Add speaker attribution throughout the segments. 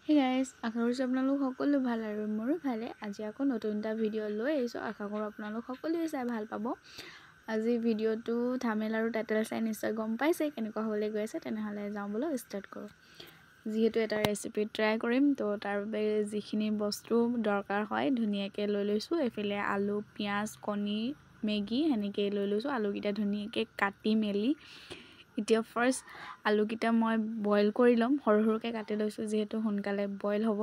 Speaker 1: Hey guys, আশা কৰিছোঁ আপোনালোক সকলো ভাল আৰু মোৰো ভালে। আজি আকৌ নতুন এটা ভিডিঅ' লৈ আহিছোঁ। আশা কৰোঁ আপোনালোক সকলোৱে চাই ভাল পাব। আজি ভিডিঅ'টো থাম্বনেইল আৰু টাইটেল চাই নিশ্চয় গম পাইছে কেনেকুৱা হ'বলৈ গৈ আছে। তেনেহ'লে যাওঁ ব'লক ষ্টাৰ্ট কৰোঁ। যিহেতু এটা ৰেচিপি ট্ৰাই কৰিম তো তাৰ বাবে যিখিনি বস্তু দৰকাৰ হয় ধুনীয়াকৈ লৈ লৈছোঁ। এইফালে আলু, পিঁয়াজ, কণী, মেগী সেনেকৈ লৈ লৈছোঁ। আলুকেইটা ধুনীয়াকৈ কাটি মেলি এতিয়া ফাৰ্ষ্ট আলুকেইটা মই বইল কৰি ল'ম। সৰু সৰুকৈ কাটি লৈছোঁ যিহেতু সোনকালে বইল হ'ব।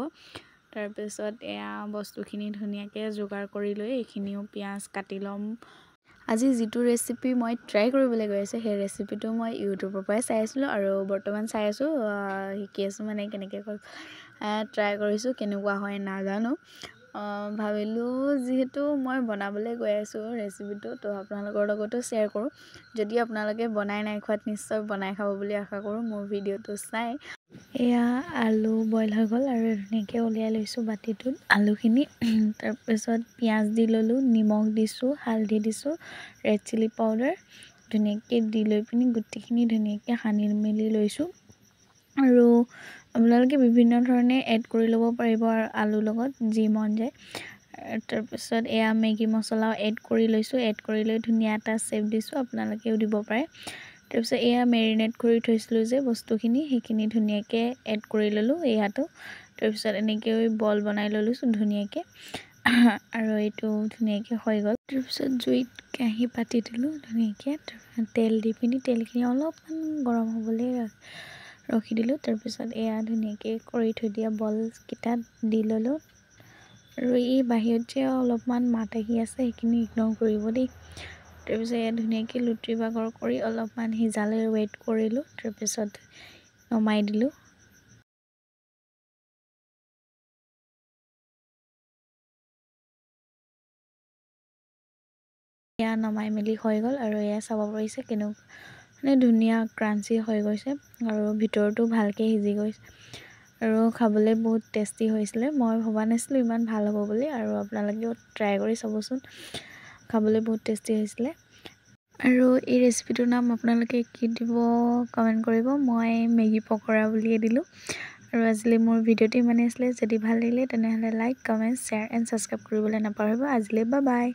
Speaker 1: তাৰপিছত এয়া বস্তুখিনি ধুনীয়াকৈ যোগাৰ কৰি লৈ এইখিনিও পিঁয়াজ কাটি ল'ম। আজি যিটো ৰেচিপি মই ট্ৰাই কৰিবলৈ গৈ আছোঁ সেই ৰেচিপিটো মই ইউটিউবৰ পৰাই চাই আছিলোঁ আৰু বৰ্তমান চাই আছোঁ, শিকি আছোঁ মানে কেনেকৈ ট্ৰাই কৰিছোঁ, কেনেকুৱা হয় নাজানো। ভাবিলোঁ যিহেতু মই বনাবলৈ গৈ আছোঁ ৰেচিপিটো তো আপোনালোকৰ লগতো শ্বেয়াৰ কৰোঁ। যদি আপোনালোকে বনাই নাই খোৱাত নিশ্চয় বনাই খাব বুলি আশা কৰোঁ মোৰ ভিডিঅ'টো চাই। এয়া আলু বইল হৈ গ'ল আৰু ধুনীয়াকৈ উলিয়াই লৈছোঁ বাতিটোত আলুখিনি। তাৰপিছত পিঁয়াজ দি ল'লোঁ, নিমখ দিছোঁ, হালধি দিছোঁ, ৰেড চিলি পাউডাৰ ধুনীয়াকৈ দি লৈ পিনি গোটেইখিনি ধুনীয়াকৈ সানি মেলি লৈছোঁ। আৰু আপোনালোকে বিভিন্ন ধৰণে এড কৰি ল'ব পাৰিব আৰু আলুৰ লগত যি মন যায়। তাৰপিছত এয়া মেগী মছলাও এড কৰি লৈছোঁ। এড কৰি লৈ ধুনীয়া এটা চেপ দিছোঁ, আপোনালোকেও দিব পাৰে। তাৰপিছত এয়া মেৰিনেট কৰি থৈছিলোঁ যে বস্তুখিনি সেইখিনি ধুনীয়াকৈ এড কৰি ল'লোঁ এয়াতো। তাৰপিছত এনেকৈ বল বনাই লৈ লৈছোঁ ধুনীয়াকৈ আৰু এইটো ধুনীয়াকৈ হৈ গ'ল। তাৰপিছত জুইত কেৰাহী পাতি দিলোঁ ধুনীয়াকৈ, তেল দি পিনি তেলখিনি অলপমান গৰম হ'বলৈ ৰখি দিলোঁ। তাৰপিছত এয়া ধুনীয়াকৈ কৰি থৈ দিয়া বলকেইটাত দি ল'লোঁ। আৰু এই বাহিৰত যে অলপমান মাত আহি আছে সেইখিনি ইগন'ৰ কৰিব দেই। তাৰপিছত এয়া ধুনীয়াকৈ লুটি বাগৰ কৰি অলপমান সিজালৈ ৱেইট কৰিলোঁ। তাৰপিছত নমাই দিলোঁ। এয়া নমাই মেলি হৈ গ'ল আৰু এয়া চাব পাৰিছে কেনেকুৱা মানে ধুনীয়া ক্ৰাঞ্চি হৈ গৈছে আৰু ভিতৰতো ভালকৈ সিজি গৈছে আৰু খাবলৈ বহুত টেষ্টি হৈছিলে। মই ভবা নাছিলোঁ ইমান ভাল হ'ব বুলি আৰু আপোনালোকেও ট্ৰাই কৰি চাবচোন, খাবলৈ বহুত টেষ্টি হৈছিলে। আৰু এই ৰেচিপিটোৰ নাম আপোনালোকে কি দিব কমেণ্ট কৰিব। মই মেগী পকৰা বুলিয়ে দিলোঁ। আৰু আজিলৈ মোৰ ভিডিঅ'টো ইমানেই আছিলে। যদি ভাল লাগিলে তেনেহ'লে like, comment, share and subscribe কৰিবলৈ নাপাহৰিব। আজিলৈ বাই বাই।